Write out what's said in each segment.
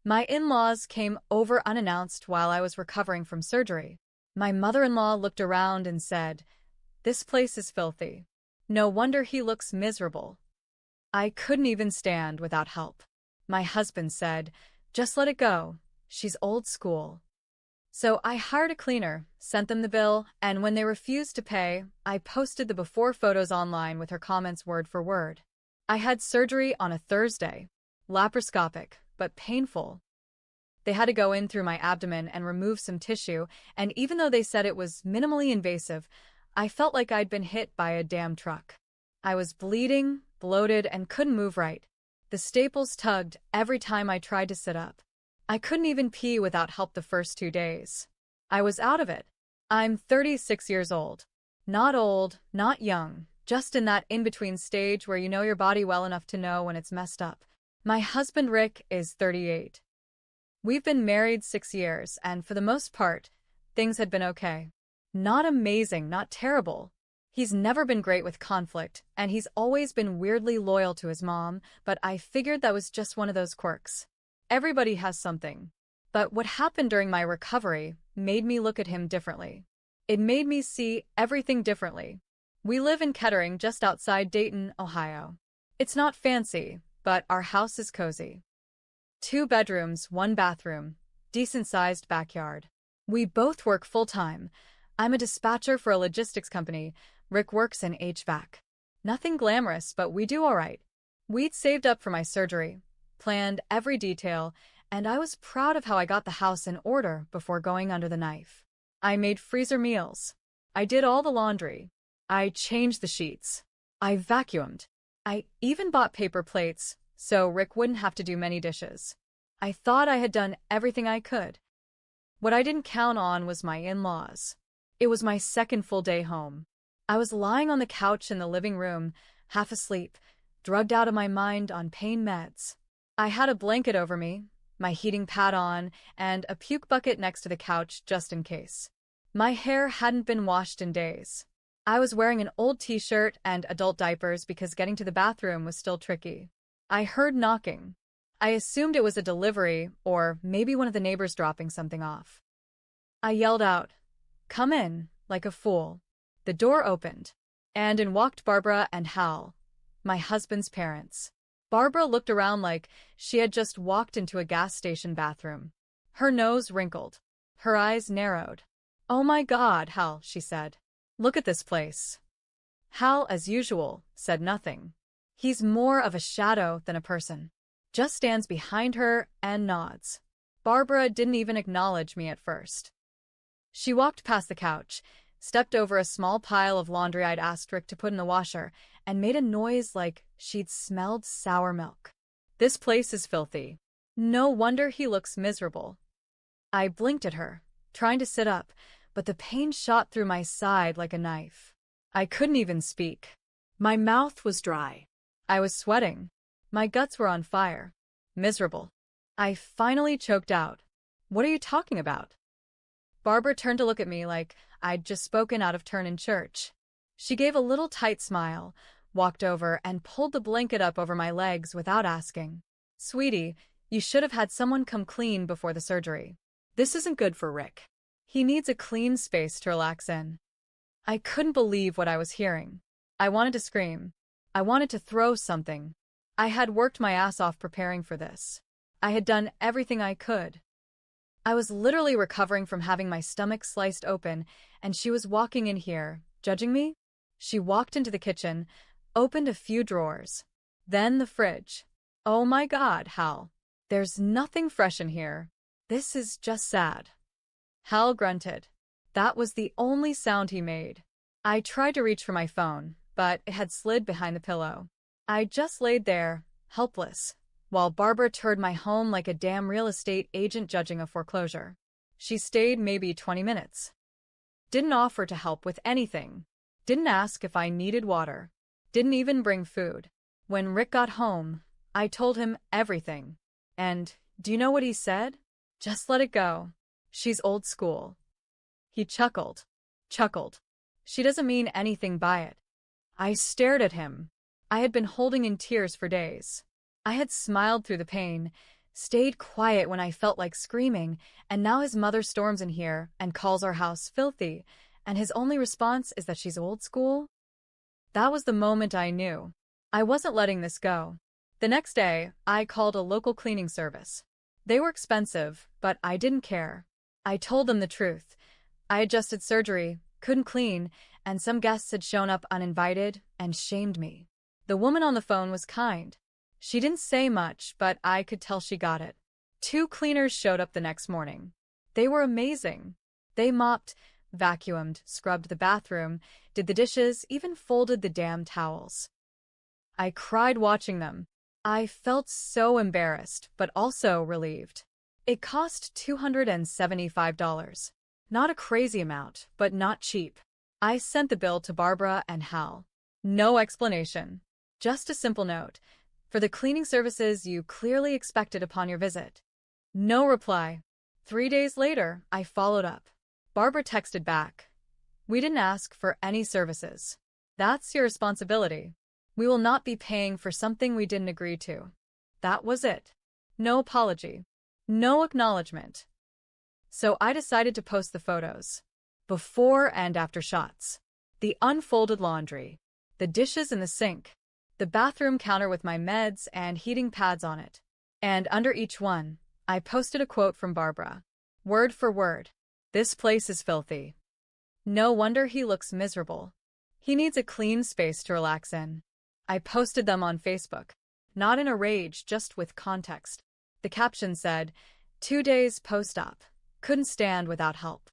My in-laws came over unannounced while I was recovering from surgery. My mother-in-law looked around and said, "This place is filthy. No wonder he looks miserable." I couldn't even stand without help. My husband said, "Just let it go. She's old school." So I hired a cleaner, sent them the bill, and when they refused to pay, I posted the before photos online with her comments word for word. I had surgery on a Thursday. Laparoscopic, but painful. They had to go in through my abdomen and remove some tissue, and even though they said it was minimally invasive, I felt like I'd been hit by a damn truck. I was bleeding, bloated, and couldn't move right. The staples tugged every time I tried to sit up. I couldn't even pee without help the first 2 days. I was out of it. I'm 36 years old. Not old, not young, just in that in-between stage where you know your body well enough to know when it's messed up. My husband Rick is 38. We've been married 6 years, and for the most part, things had been okay. Not amazing, not terrible. He's never been great with conflict, and he's always been weirdly loyal to his mom, but I figured that was just one of those quirks. Everybody has something. But what happened during my recovery made me look at him differently. It made me see everything differently. We live in Kettering, just outside Dayton, Ohio. It's not fancy, but our house is cozy. 2 bedrooms, 1 bathroom, decent-sized backyard. We both work full-time. I'm a dispatcher for a logistics company. Rick works in HVAC. Nothing glamorous, but we do all right. We'd saved up for my surgery, planned every detail, and I was proud of how I got the house in order before going under the knife. I made freezer meals. I did all the laundry. I changed the sheets. I vacuumed. I even bought paper plates, so Rick wouldn't have to do many dishes. I thought I had done everything I could. What I didn't count on was my in-laws. It was my second full day home. I was lying on the couch in the living room, half asleep, drugged out of my mind on pain meds. I had a blanket over me, my heating pad on, and a puke bucket next to the couch just in case. My hair hadn't been washed in days. I was wearing an old t-shirt and adult diapers because getting to the bathroom was still tricky. I heard knocking. I assumed it was a delivery or maybe one of the neighbors dropping something off. I yelled out, "Come in," like a fool. The door opened, and in walked Barbara and Hal, my husband's parents. Barbara looked around like she had just walked into a gas station bathroom. Her nose wrinkled. Her eyes narrowed. "Oh my God, Hal," she said. "Look at this place." Hal, as usual, said nothing. He's more of a shadow than a person. Just stands behind her and nods. Barbara didn't even acknowledge me at first. She walked past the couch, stepped over a small pile of laundry I'd asked Rick to put in the washer, and made a noise like she'd smelled sour milk. "This place is filthy. No wonder he looks miserable." I blinked at her, trying to sit up, but the pain shot through my side like a knife. I couldn't even speak. My mouth was dry. I was sweating. My guts were on fire. Miserable. I finally choked out, "What are you talking about?" Barbara turned to look at me like I'd just spoken out of turn in church. She gave a little tight smile, walked over, and pulled the blanket up over my legs without asking. "Sweetie, you should have had someone come clean before the surgery. This isn't good for Rick. He needs a clean space to relax in." I couldn't believe what I was hearing. I wanted to scream. I wanted to throw something. I had worked my ass off preparing for this. I had done everything I could. I was literally recovering from having my stomach sliced open, and she was walking in here, judging me? She walked into the kitchen, opened a few drawers. Then the fridge. "Oh my God, Hal. There's nothing fresh in here. This is just sad." Hal grunted. That was the only sound he made. I tried to reach for my phone, but it had slid behind the pillow. I just laid there, helpless, while Barbara toured my home like a damn real estate agent judging a foreclosure. She stayed maybe 20 minutes. Didn't offer to help with anything. Didn't ask if I needed water. Didn't even bring food. When Rick got home, I told him everything. And do you know what he said? "Just let it go. She's old school." He chuckled. She doesn't mean anything by it. I stared at him. I had been holding in tears for days. I had smiled through the pain, stayed quiet when I felt like screaming, and now his mother storms in here and calls our house filthy, and his only response is that she's old school? That was the moment I knew. I wasn't letting this go. The next day, I called a local cleaning service. They were expensive, but I didn't care. I told them the truth. I had just had surgery, couldn't clean, and some guests had shown up uninvited and shamed me. The woman on the phone was kind. She didn't say much, but I could tell she got it. 2 cleaners showed up the next morning. They were amazing. They mopped, vacuumed, scrubbed the bathroom, did the dishes, even folded the damn towels. I cried watching them. I felt so embarrassed, but also relieved. It cost $275. Not a crazy amount, but not cheap. I sent the bill to Barbara and Hal. No explanation. Just a simple note. For the cleaning services you clearly expected upon your visit. No reply. 3 days later, I followed up. Barbara texted back. We didn't ask for any services. That's your responsibility. We will not be paying for something we didn't agree to. That was it. No apology. No acknowledgement. So I decided to post the photos. Before and after shots. The unfolded laundry. The dishes in the sink. The bathroom counter with my meds and heating pads on it. And under each one, I posted a quote from Barbara. Word for word. This place is filthy. No wonder he looks miserable. He needs a clean space to relax in. I posted them on Facebook. Not in a rage, just with context. The caption said, 2 days post-op. Couldn't stand without help.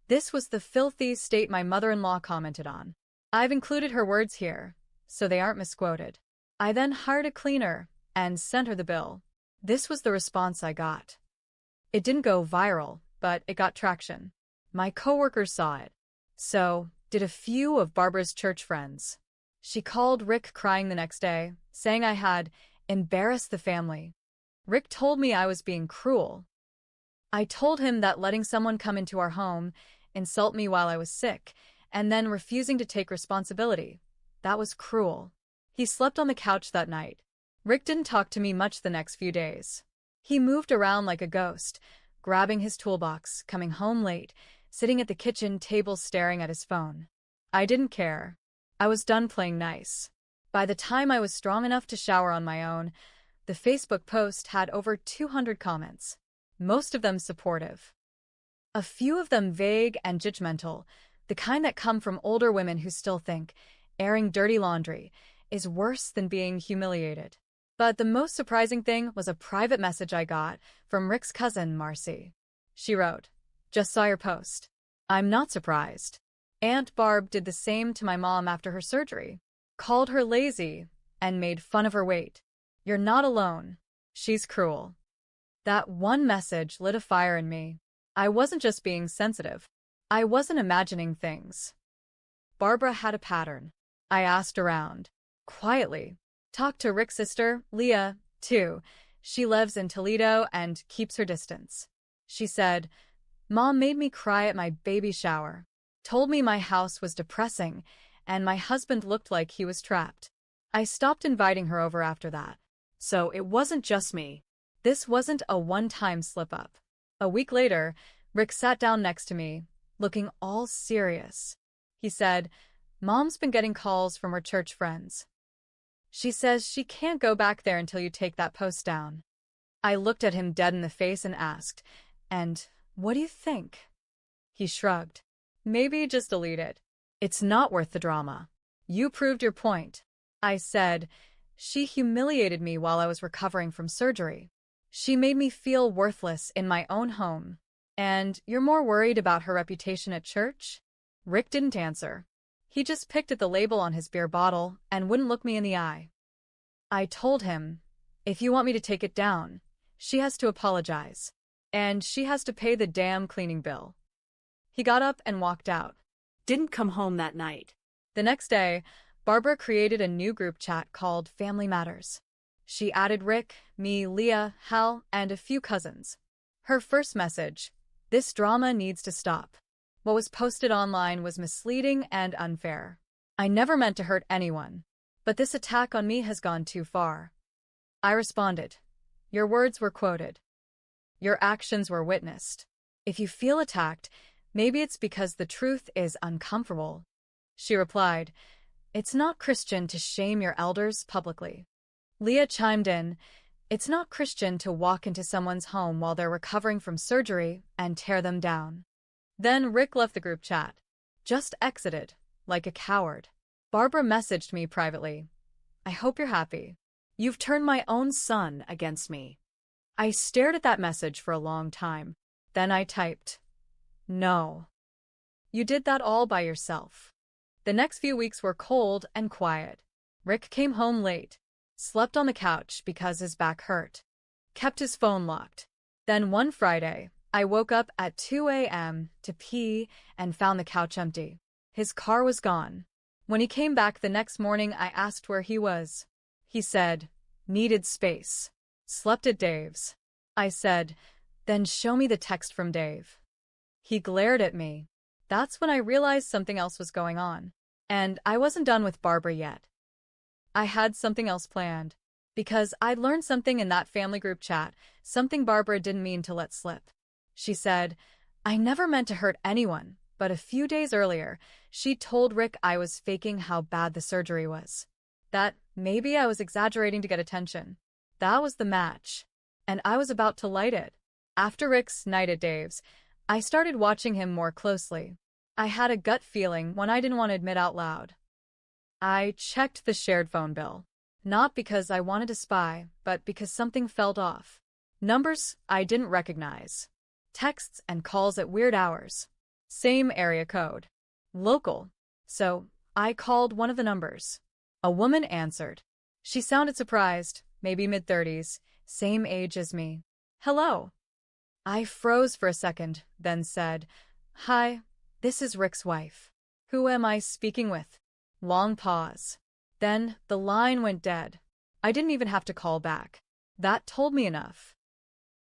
This was the filthy state my mother-in-law commented on. I've included her words here, so they aren't misquoted. I then hired a cleaner and sent her the bill. This was the response I got. It didn't go viral, but it got traction. My coworkers saw it. So did a few of Barbara's church friends. She called Rick crying the next day, saying I had embarrassed the family. Rick told me I was being cruel. I told him that letting someone come into our home, insult me while I was sick, and then refusing to take responsibility, that was cruel. He slept on the couch that night. Rick didn't talk to me much the next few days. He moved around like a ghost, grabbing his toolbox, coming home late, sitting at the kitchen table staring at his phone. I didn't care. I was done playing nice. By the time I was strong enough to shower on my own, the Facebook post had over 200 comments, most of them supportive. A few of them vague and judgmental, the kind that come from older women who still think airing dirty laundry is worse than being humiliated. But the most surprising thing was a private message I got from Rick's cousin, Marcy. She wrote, "Just saw your post. I'm not surprised. Aunt Barb did the same to my mom after her surgery. Called her lazy and made fun of her weight. You're not alone. She's cruel." That one message lit a fire in me. I wasn't just being sensitive. I wasn't imagining things. Barbara had a pattern. I asked around. Quietly. Talked to Rick's sister, Leah, too. She lives in Toledo and keeps her distance. She said, Mom made me cry at my baby shower. Told me my house was depressing, and my husband looked like he was trapped. I stopped inviting her over after that. So it wasn't just me. This wasn't a one-time slip-up. A week later, Rick sat down next to me, looking all serious. He said, Mom's been getting calls from her church friends. She says she can't go back there until you take that post down. I looked at him dead in the face and asked, "And what do you think?" He shrugged. "Maybe just delete it. It's not worth the drama. You proved your point." I said, "She humiliated me while I was recovering from surgery. She made me feel worthless in my own home. And you're more worried about her reputation at church?" Rick didn't answer. He just picked at the label on his beer bottle and wouldn't look me in the eye. I told him, "If you want me to take it down, she has to apologize. And she has to pay the damn cleaning bill." He got up and walked out. Didn't come home that night. The next day, Barbara created a new group chat called Family Matters. She added Rick, me, Leah, Hal, and a few cousins. Her first message, "This drama needs to stop." What was posted online was misleading and unfair. I never meant to hurt anyone, but this attack on me has gone too far. I responded, Your words were quoted. Your actions were witnessed. If you feel attacked, maybe it's because the truth is uncomfortable. She replied, It's not Christian to shame your elders publicly. Leah chimed in, It's not Christian to walk into someone's home while they're recovering from surgery and tear them down. Then Rick left the group chat. Just exited, like a coward. Barbara messaged me privately. I hope you're happy. You've turned my own son against me. I stared at that message for a long time. Then I typed, No. You did that all by yourself. The next few weeks were cold and quiet. Rick came home late, slept on the couch because his back hurt, kept his phone locked. Then one Friday, I woke up at 2 a.m. to pee and found the couch empty. His car was gone. When he came back the next morning, I asked where he was. He said, Needed space. Slept at Dave's. I said, Then show me the text from Dave. He glared at me. That's when I realized something else was going on. And I wasn't done with Barbara yet. I had something else planned. Because I'd learned something in that family group chat, something Barbara didn't mean to let slip. She said, I never meant to hurt anyone, but a few days earlier, she told Rick I was faking how bad the surgery was. That maybe I was exaggerating to get attention. That was the match. And I was about to light it. After Rick's night at Dave's, I started watching him more closely. I had a gut feeling one I didn't want to admit out loud. I checked the shared phone bill. Not because I wanted to spy, but because something felt off. Numbers I didn't recognize. Texts and calls at weird hours. Same area code. Local. So, I called one of the numbers. A woman answered. She sounded surprised, maybe mid-30s, same age as me. Hello. I froze for a second, then said, Hi, this is Rick's wife. Who am I speaking with? Long pause. Then the line went dead. I didn't even have to call back. That told me enough.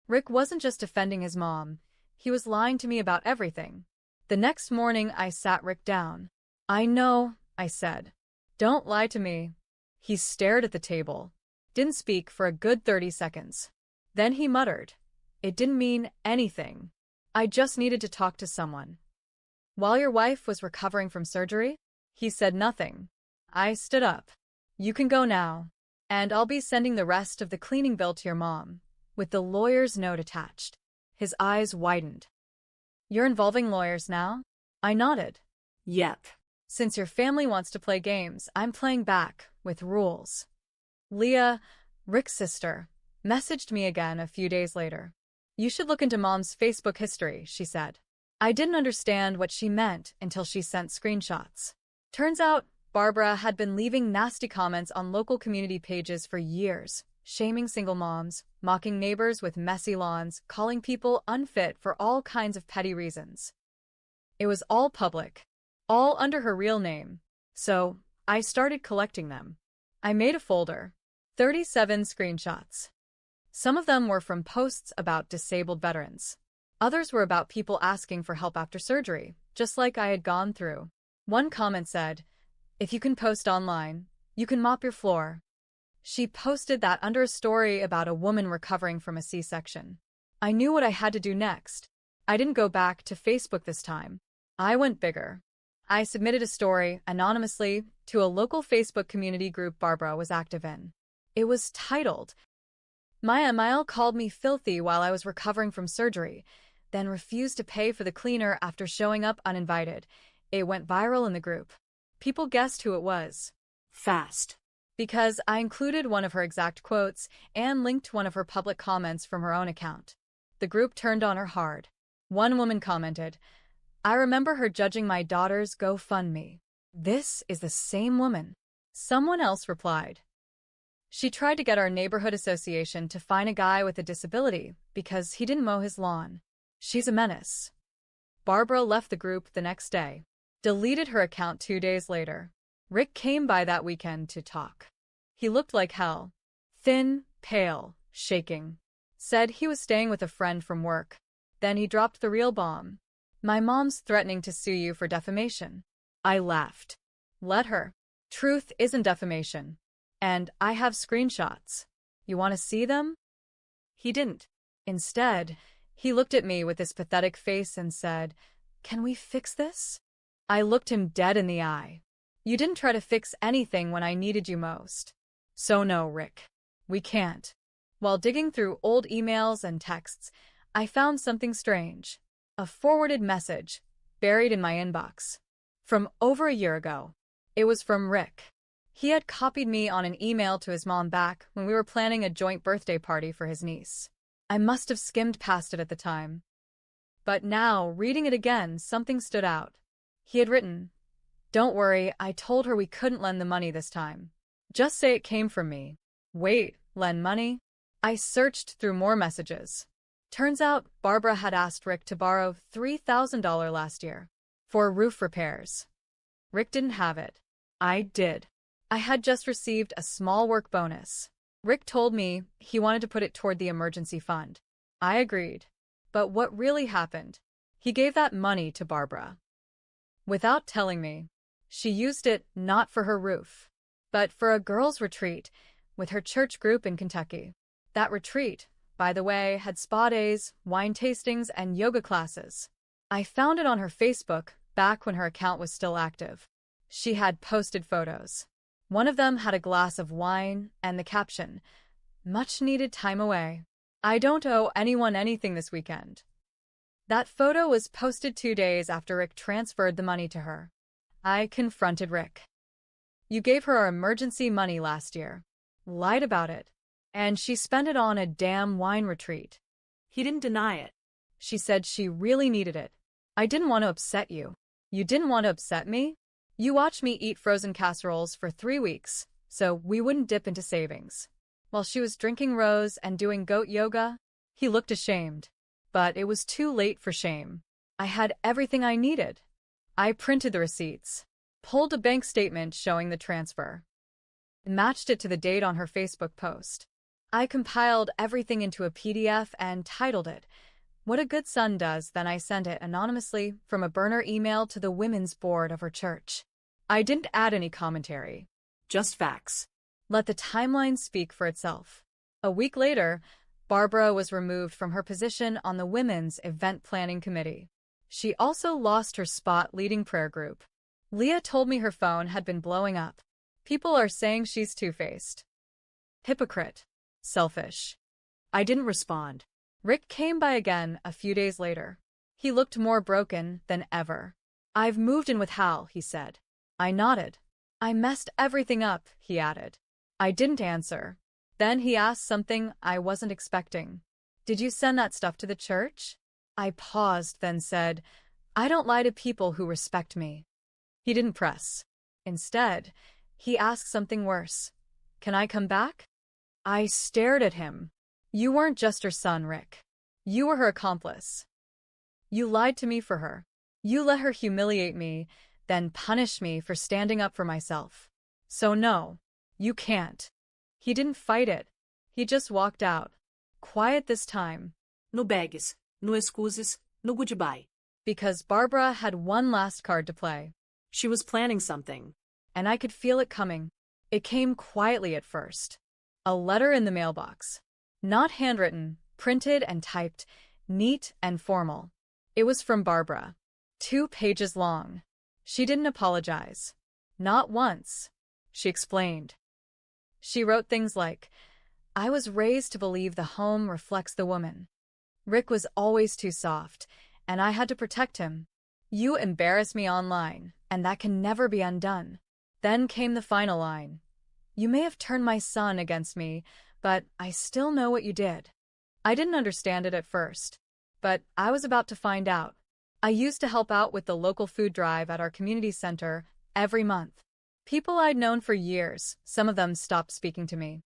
Rick wasn't just defending his mom. He was lying to me about everything. The next morning, I sat Rick down. I know, I said. Don't lie to me. He stared at the table. Didn't speak for a good 30 seconds. Then he muttered. It didn't mean anything. I just needed to talk to someone. While your wife was recovering from surgery? He said nothing. I stood up. You can go now. And I'll be sending the rest of the cleaning bill to your mom, with the lawyer's note attached. His eyes widened. You're involving lawyers now? I nodded. Yep. Since your family wants to play games, I'm playing back, with rules. Leah, Rick's sister, messaged me again a few days later. You should look into Mom's Facebook history, she said. I didn't understand what she meant until she sent screenshots. Turns out, Barbara had been leaving nasty comments on local community pages for years, shaming single moms, mocking neighbors with messy lawns, calling people unfit for all kinds of petty reasons. It was all public, all under her real name. So, I started collecting them. I made a folder. 37 screenshots. Some of them were from posts about disabled veterans. Others were about people asking for help after surgery, just like I had gone through. One comment said, If you can post online, you can mop your floor. She posted that under a story about a woman recovering from a C-section. I knew what I had to do next. I didn't go back to Facebook this time. I went bigger. I submitted a story, anonymously, to a local Facebook community group Barbara was active in. It was titled, My Emile called me filthy while I was recovering from surgery, then refused to pay for the cleaner after showing up uninvited. It went viral in the group. People guessed who it was. Fast. Because I included one of her exact quotes and linked one of her public comments from her own account. The group turned on her hard. One woman commented, I remember her judging my daughter's GoFundMe. This is the same woman. Someone else replied. She tried to get our neighborhood association to fine a guy with a disability because he didn't mow his lawn. She's a menace. Barbara left the group the next day. Deleted her account 2 days later. Rick came by that weekend to talk. He looked like hell. Thin, pale, shaking. Said he was staying with a friend from work. Then he dropped the real bomb. My mom's threatening to sue you for defamation. I laughed. Let her. Truth isn't defamation. And I have screenshots. You want to see them? He didn't. Instead, he looked at me with his pathetic face and said, "Can we fix this?" I looked him dead in the eye. "You didn't try to fix anything when I needed you most. So no, Rick. We can't." While digging through old emails and texts, I found something strange. A forwarded message, buried in my inbox. From over a year ago. It was from Rick. He had copied me on an email to his mom back when we were planning a joint birthday party for his niece. I must have skimmed past it at the time. But now, reading it again, something stood out. He had written, "Don't worry, I told her we couldn't lend the money this time. Just say it came from me." Wait, lend money? I searched through more messages. Turns out Barbara had asked Rick to borrow $3,000 last year for roof repairs. Rick didn't have it. I did. I had just received a small work bonus. Rick told me he wanted to put it toward the emergency fund. I agreed. But what really happened? He gave that money to Barbara. Without telling me. She used it not for her roof, but for a girls' retreat with her church group in Kentucky. That retreat, by the way, had spa days, wine tastings, and yoga classes. I found it on her Facebook back when her account was still active. She had posted photos. One of them had a glass of wine and the caption, "Much needed time away. I don't owe anyone anything this weekend." That photo was posted 2 days after Rick transferred the money to her. I confronted Rick. "You gave her our emergency money last year. Lied about it. And she spent it on a damn wine retreat." He didn't deny it. She said she really needed it. "I didn't want to upset you." "You didn't want to upset me? You watched me eat frozen casseroles for 3 weeks, so we wouldn't dip into savings." While she was drinking rose and doing goat yoga, he looked ashamed. But it was too late for shame. I had everything I needed. I printed the receipts, pulled a bank statement showing the transfer, matched it to the date on her Facebook post. I compiled everything into a PDF and titled it, "What a Good Son Does." Then I sent it anonymously from a burner email to the women's board of her church. I didn't add any commentary. Just facts. Let the timeline speak for itself. A week later, Barbara was removed from her position on the Women's Event Planning Committee. She also lost her spot leading prayer group. Leah told me her phone had been blowing up. People are saying she's two-faced. Hypocrite. Selfish. I didn't respond. Rick came by again a few days later. He looked more broken than ever. "I've moved in with Hal," he said. I nodded. "I messed everything up," he added. I didn't answer. Then he asked something I wasn't expecting. "Did you send that stuff to the church?" I paused, then said, "I don't lie to people who respect me." He didn't press. Instead, he asked something worse. "Can I come back?" I stared at him. "You weren't just her son, Rick. You were her accomplice. You lied to me for her. You let her humiliate me, then punish me for standing up for myself. So no, you can't." He didn't fight it. He just walked out. Quiet this time. No begues, no excuses, no goodbye. Because Barbara had one last card to play. She was planning something. And I could feel it coming. It came quietly at first. A letter in the mailbox. Not handwritten, printed and typed, neat and formal. It was from Barbara. 2 pages long. She didn't apologize. Not once. She explained. She wrote things like, "I was raised to believe the home reflects the woman. Rick was always too soft, and I had to protect him. You embarrass me online, and that can never be undone." Then came the final line. "You may have turned my son against me, but I still know what you did." I didn't understand it at first, but I was about to find out. I used to help out with the local food drive at our community center every month. People I'd known for years, some of them stopped speaking to me.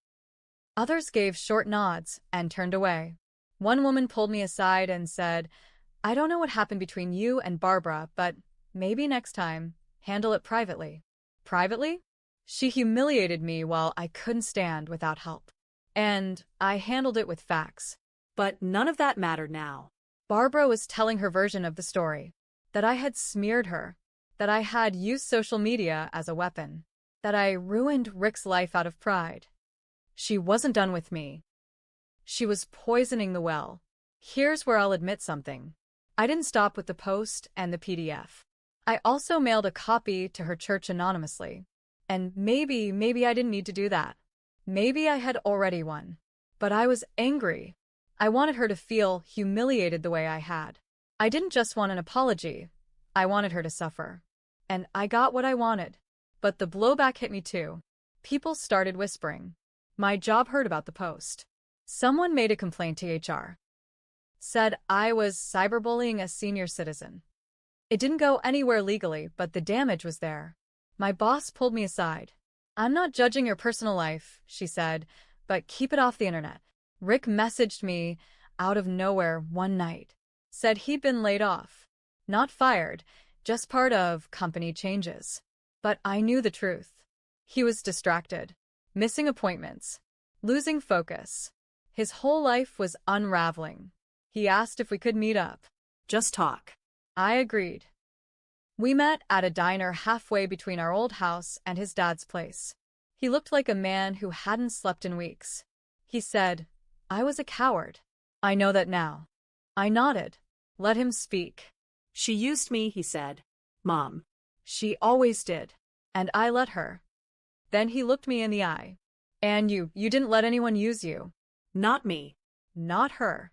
Others gave short nods and turned away. One woman pulled me aside and said, "I don't know what happened between you and Barbara, but maybe next time, handle it privately." Privately? She humiliated me while I couldn't stand without help. And I handled it with facts. But none of that mattered now. Barbara was telling her version of the story. That I had smeared her. That I had used social media as a weapon. That I ruined Rick's life out of pride. She wasn't done with me. She was poisoning the well. Here's where I'll admit something. I didn't stop with the post and the PDF. I also mailed a copy to her church anonymously. And maybe I didn't need to do that. Maybe I had already won. But I was angry. I wanted her to feel humiliated the way I had. I didn't just want an apology. I wanted her to suffer. And I got what I wanted. But the blowback hit me too. People started whispering. My job heard about the post. Someone made a complaint to HR. Said I was cyberbullying a senior citizen. It didn't go anywhere legally, but the damage was there. My boss pulled me aside. I'm not judging your personal life, she said, but keep it off the internet. Rick messaged me out of nowhere one night. Said he'd been laid off. Not fired, just part of company changes. But I knew the truth. He was distracted, missing appointments, losing focus. His whole life was unraveling. He asked if we could meet up. Just talk. I agreed. We met at a diner halfway between our old house and his dad's place. He looked like a man who hadn't slept in weeks. He said, I was a coward. I know that now. I nodded. Let him speak. She used me, he said. Mom. She always did. And I let her. Then he looked me in the eye. And you didn't let anyone use you. Not me. Not her.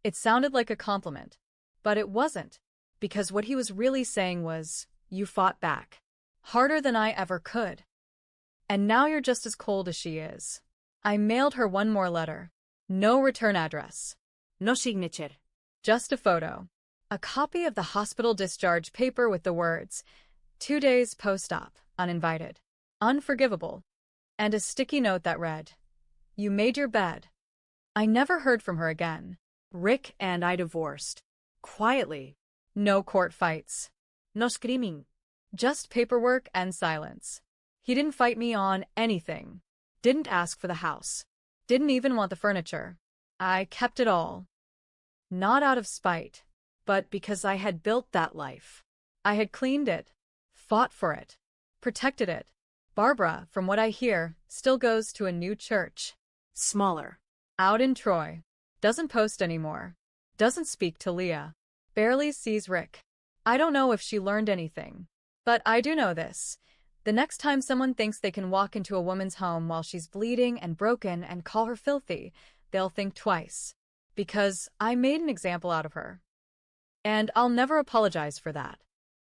It sounded like a compliment. But it wasn't. Because what he was really saying was, you fought back. Harder than I ever could. And now you're just as cold as she is. I mailed her one more letter. No return address. No signature. Just a photo. A copy of the hospital discharge paper with the words, 2 days post-op, uninvited. Unforgivable. And a sticky note that read, you made your bed. I never heard from her again. Rick and I divorced. Quietly. No court fights. No screaming. Just paperwork and silence. He didn't fight me on anything. Didn't ask for the house. Didn't even want the furniture. I kept it all. Not out of spite, but because I had built that life. I had cleaned it, fought for it, protected it. Barbara, from what I hear, still goes to a new church. Smaller. Out in Troy. Doesn't post anymore. Doesn't speak to Leah. Barely sees Rick. I don't know if she learned anything. But I do know this. The next time someone thinks they can walk into a woman's home while she's bleeding and broken and call her filthy, they'll think twice. Because I made an example out of her. And I'll never apologize for that.